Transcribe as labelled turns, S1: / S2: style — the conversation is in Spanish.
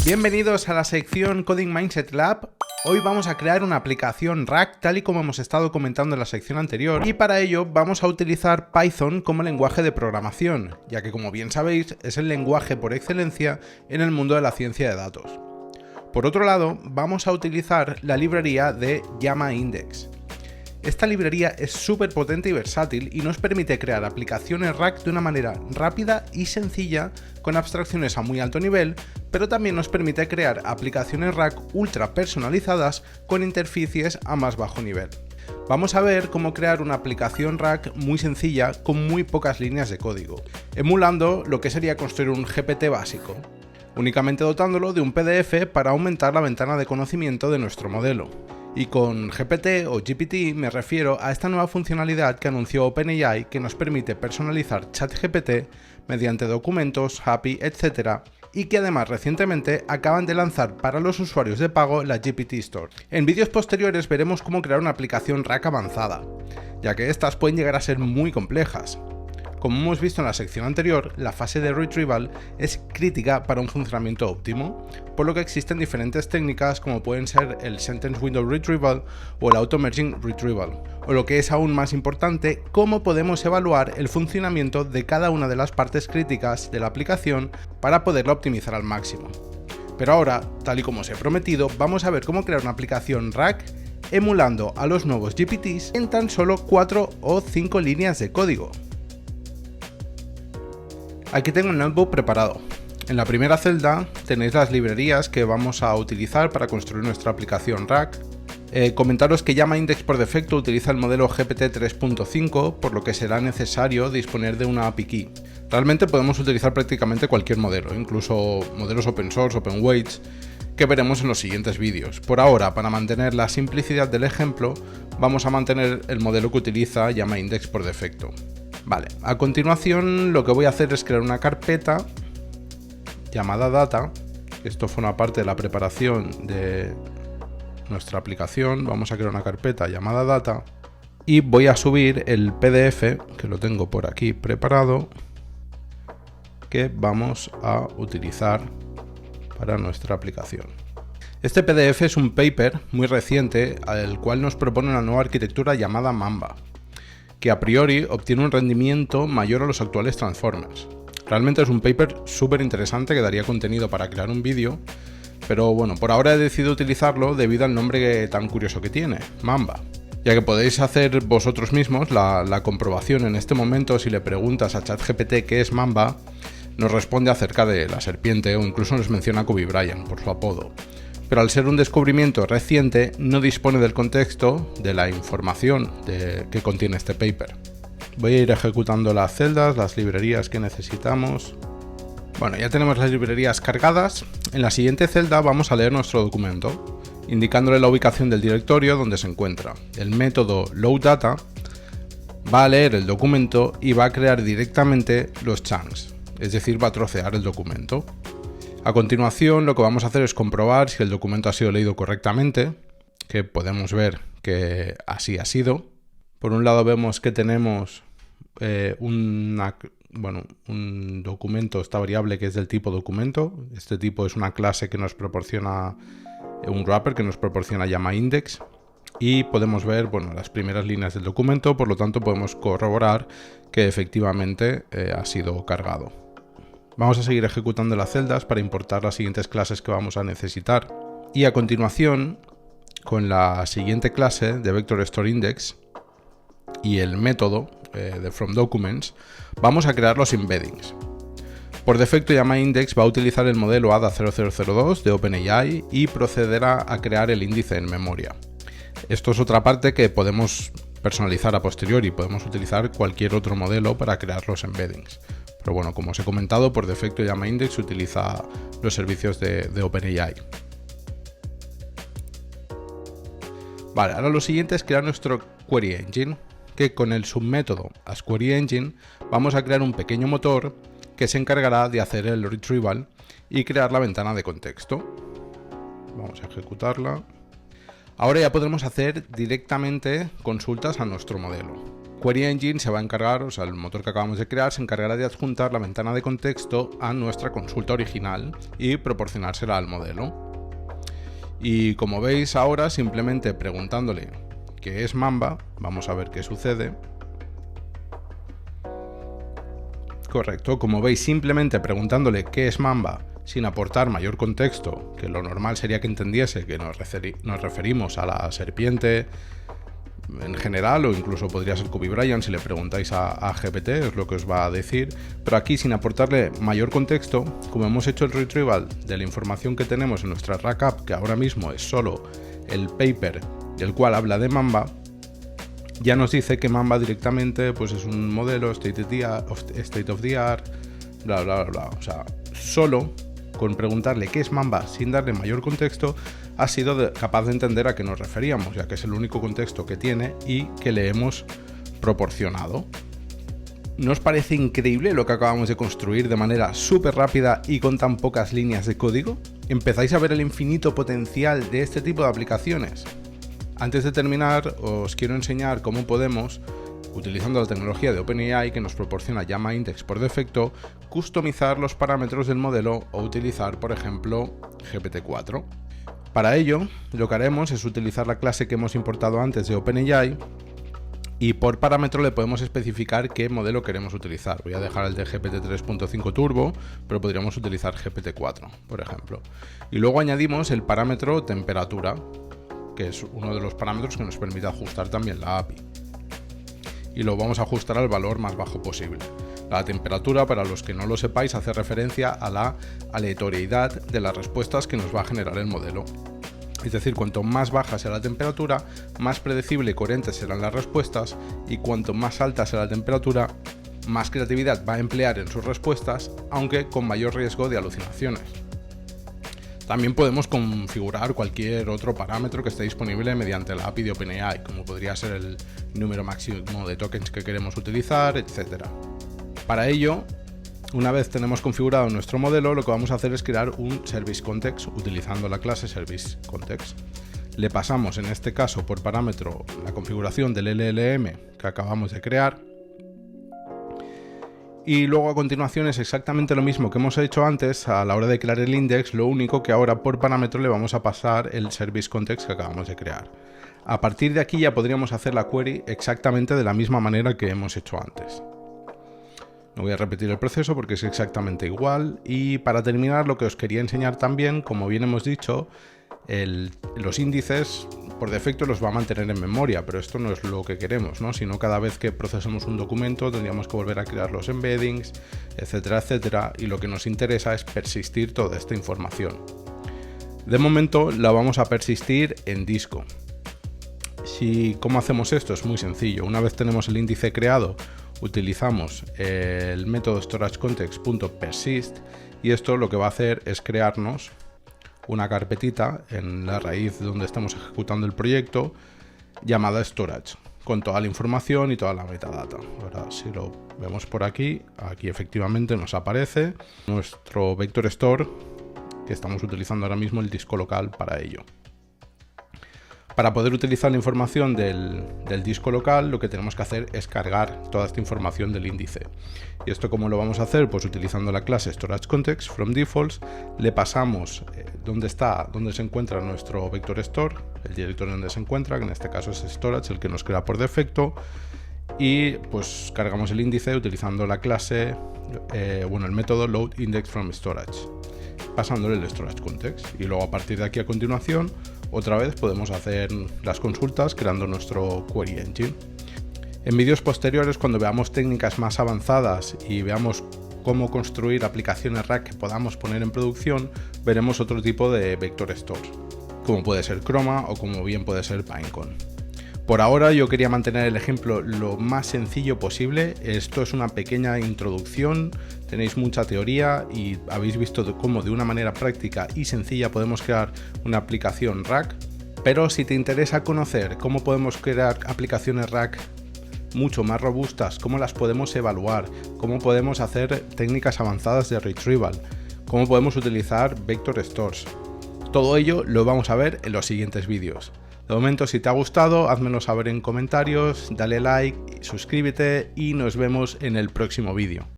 S1: Bienvenidos a la sección Coding Mindset Lab. Hoy vamos a crear una aplicación RAG tal y como hemos estado comentando en la sección anterior, y para ello vamos a utilizar Python como lenguaje de programación, ya que como bien sabéis es el lenguaje por excelencia en el mundo de la ciencia de datos. Por otro lado, vamos a utilizar la librería de YamaIndex. Esta librería es súper potente y versátil y nos permite crear aplicaciones RAG de una manera rápida y sencilla con abstracciones a muy alto nivel, pero también nos permite crear aplicaciones RAG ultra personalizadas con interfaces a más bajo nivel. Vamos a ver cómo crear una aplicación RAG muy sencilla con muy pocas líneas de código, emulando lo que sería construir un GPT básico, únicamente dotándolo de un PDF para aumentar la ventana de conocimiento de nuestro modelo. Y con GPT o GPT me refiero a esta nueva funcionalidad que anunció OpenAI que nos permite personalizar ChatGPT mediante documentos, API, etc. y que además recientemente acaban de lanzar para los usuarios de pago la GPT Store. En vídeos posteriores veremos cómo crear una aplicación RAG avanzada, ya que estas pueden llegar a ser muy complejas. Como hemos visto en la sección anterior, la fase de retrieval es crítica para un funcionamiento óptimo, por lo que existen diferentes técnicas como pueden ser el Sentence Window Retrieval o el Auto-Merging Retrieval, o lo que es aún más importante, cómo podemos evaluar el funcionamiento de cada una de las partes críticas de la aplicación para poderla optimizar al máximo. Pero ahora, tal y como os he prometido, vamos a ver cómo crear una aplicación RAG emulando a los nuevos GPTs en tan solo 4 o 5 líneas de código. Aquí tengo el notebook preparado. En la primera celda tenéis las librerías que vamos a utilizar para construir nuestra aplicación RAG. Comentaros que YamaIndex por defecto utiliza el modelo GPT 3.5, por lo que será necesario disponer de una API Key. Realmente podemos utilizar prácticamente cualquier modelo, incluso modelos open source, open weights, que veremos en los siguientes vídeos. Por ahora, para mantener la simplicidad del ejemplo, vamos a mantener el modelo que utiliza YamaIndex por defecto. Vale, a continuación lo que voy a hacer es crear una carpeta llamada data. Esto forma parte de la preparación de nuestra aplicación. Vamos a crear una carpeta llamada data y voy a subir el PDF, que lo tengo por aquí preparado, que vamos a utilizar para nuestra aplicación. Este PDF es un paper muy reciente al cual nos propone una nueva arquitectura llamada Mamba, que a priori obtiene un rendimiento mayor a los actuales transformers. Realmente es un paper súper interesante que daría contenido para crear un vídeo, pero bueno, por ahora he decidido utilizarlo debido al nombre tan curioso que tiene, Mamba. Ya que podéis hacer vosotros mismos la comprobación en este momento. Si le preguntas a ChatGPT qué es Mamba, nos responde acerca de la serpiente o incluso nos menciona a Kobe Bryant por su apodo. Pero al ser un descubrimiento reciente, no dispone del contexto de la información que contiene este paper. Voy a ir ejecutando las celdas, las librerías que necesitamos. Bueno, ya tenemos las librerías cargadas. En la siguiente celda vamos a leer nuestro documento, indicándole la ubicación del directorio donde se encuentra. El método loadData va a leer el documento y va a crear directamente los chunks, es decir, va a trocear el documento. A continuación, lo que vamos a hacer es comprobar si el documento ha sido leído correctamente, que podemos ver que así ha sido. Por un lado vemos que tenemos un documento, esta variable que es del tipo documento. Este tipo es una clase que nos proporciona un wrapper que nos proporciona YamaIndex. Y podemos ver las primeras líneas del documento, por lo tanto podemos corroborar que efectivamente ha sido cargado. Vamos a seguir ejecutando las celdas para importar las siguientes clases que vamos a necesitar. Y a continuación, con la siguiente clase de VectorStoreIndex y el método de FromDocuments, vamos a crear los embeddings. Por defecto, YamaIndex va a utilizar el modelo ADA0002 de OpenAI y procederá a crear el índice en memoria. Esto es otra parte que podemos personalizar a posteriori. Podemos utilizar cualquier otro modelo para crear los embeddings. Pero bueno, como os he comentado, por defecto YamaIndex utiliza los servicios de OpenAI. Vale, ahora lo siguiente es crear nuestro Query Engine, que con el submétodo asQueryEngine vamos a crear un pequeño motor que se encargará de hacer el retrieval y crear la ventana de contexto. Vamos a ejecutarla. Ahora ya podremos hacer directamente consultas a nuestro modelo. Query Engine se va a encargar, o sea, el motor que acabamos de crear se encargará de adjuntar la ventana de contexto a nuestra consulta original y proporcionársela al modelo. Y como veis ahora, simplemente preguntándole qué es Mamba, vamos a ver qué sucede. Correcto, como veis, simplemente preguntándole qué es Mamba, sin aportar mayor contexto, que lo normal sería que entendiese que nos referimos a la serpiente en general, o incluso podría ser Kobe Bryant si le preguntáis a GPT, es lo que os va a decir, pero aquí sin aportarle mayor contexto, como hemos hecho el retrieval de la información que tenemos en nuestra Rack App, que ahora mismo es solo el paper del cual habla de Mamba, ya nos dice que Mamba directamente pues es un modelo state of the art, bla bla bla bla. O sea, solo con preguntarle qué es Mamba sin darle mayor contexto ha sido capaz de entender a qué nos referíamos, ya que es el único contexto que tiene y que le hemos proporcionado. ¿No os parece increíble lo que acabamos de construir de manera súper rápida y con tan pocas líneas de código? ¿Empezáis a ver el infinito potencial de este tipo de aplicaciones? Antes de terminar, os quiero enseñar cómo podemos, utilizando la tecnología de OpenAI que nos proporciona LlamaIndex por defecto, customizar los parámetros del modelo o utilizar, por ejemplo, GPT-4. Para ello, lo que haremos es utilizar la clase que hemos importado antes de OpenAI y por parámetro le podemos especificar qué modelo queremos utilizar. Voy a dejar el de GPT 3.5 Turbo, pero podríamos utilizar GPT-4, por ejemplo. Y luego añadimos el parámetro temperatura, que es uno de los parámetros que nos permite ajustar también la API. Y lo vamos a ajustar al valor más bajo posible. La temperatura, para los que no lo sepáis, hace referencia a la aleatoriedad de las respuestas que nos va a generar el modelo. Es decir, cuanto más baja sea la temperatura, más predecible y coherentes serán las respuestas, y cuanto más alta sea la temperatura, más creatividad va a emplear en sus respuestas, aunque con mayor riesgo de alucinaciones. También podemos configurar cualquier otro parámetro que esté disponible mediante la API de OpenAI, como podría ser el número máximo de tokens que queremos utilizar, etc. Para ello, una vez tenemos configurado nuestro modelo, lo que vamos a hacer es crear un Service Context utilizando la clase Service Context. Le pasamos en este caso por parámetro la configuración del LLM que acabamos de crear. Y luego a continuación es exactamente lo mismo que hemos hecho antes a la hora de crear el index, lo único que ahora por parámetro le vamos a pasar el service context que acabamos de crear. A partir de aquí ya podríamos hacer la query exactamente de la misma manera que hemos hecho antes. No voy a repetir el proceso porque es exactamente igual. Y para terminar, lo que os quería enseñar también, como bien hemos dicho, los índices por defecto los va a mantener en memoria, pero esto no es lo que queremos, ¿no? Sino cada vez que procesamos un documento tendríamos que volver a crear los embeddings, etcétera, etcétera, y lo que nos interesa es persistir toda esta información. De momento la vamos a persistir en disco. ¿Cómo hacemos esto? Es muy sencillo. Una vez tenemos el índice creado, utilizamos el método storagecontext.persist y esto lo que va a hacer es crearnos una carpetita en la raíz donde estamos ejecutando el proyecto llamada storage, con toda la información y toda la metadata. Ahora, si lo vemos por aquí efectivamente nos aparece nuestro vector store, que estamos utilizando ahora mismo el disco local para ello. Para poder utilizar la información del disco local, lo que tenemos que hacer es cargar toda esta información del índice. ¿Y esto cómo lo vamos a hacer? Pues utilizando la clase storageContext from defaults, le pasamos dónde se encuentra nuestro vector store, el directorio donde se encuentra, que en este caso es storage, el que nos crea por defecto, y pues cargamos el índice utilizando la clase, el método loadIndexFromStorage, pasándole el storageContext. Y luego a partir de aquí a continuación, otra vez podemos hacer las consultas creando nuestro Query Engine. En vídeos posteriores, cuando veamos técnicas más avanzadas y veamos cómo construir aplicaciones RAG que podamos poner en producción, veremos otro tipo de vector stores, como puede ser Chroma o como bien puede ser Pinecone. Por ahora yo quería mantener el ejemplo lo más sencillo posible. Esto es una pequeña introducción, tenéis mucha teoría y habéis visto cómo de una manera práctica y sencilla podemos crear una aplicación RAG, pero si te interesa conocer cómo podemos crear aplicaciones RAG mucho más robustas, cómo las podemos evaluar, cómo podemos hacer técnicas avanzadas de retrieval, cómo podemos utilizar vector stores, todo ello lo vamos a ver en los siguientes vídeos. De momento, si te ha gustado, házmelo saber en comentarios, dale like, suscríbete y nos vemos en el próximo vídeo.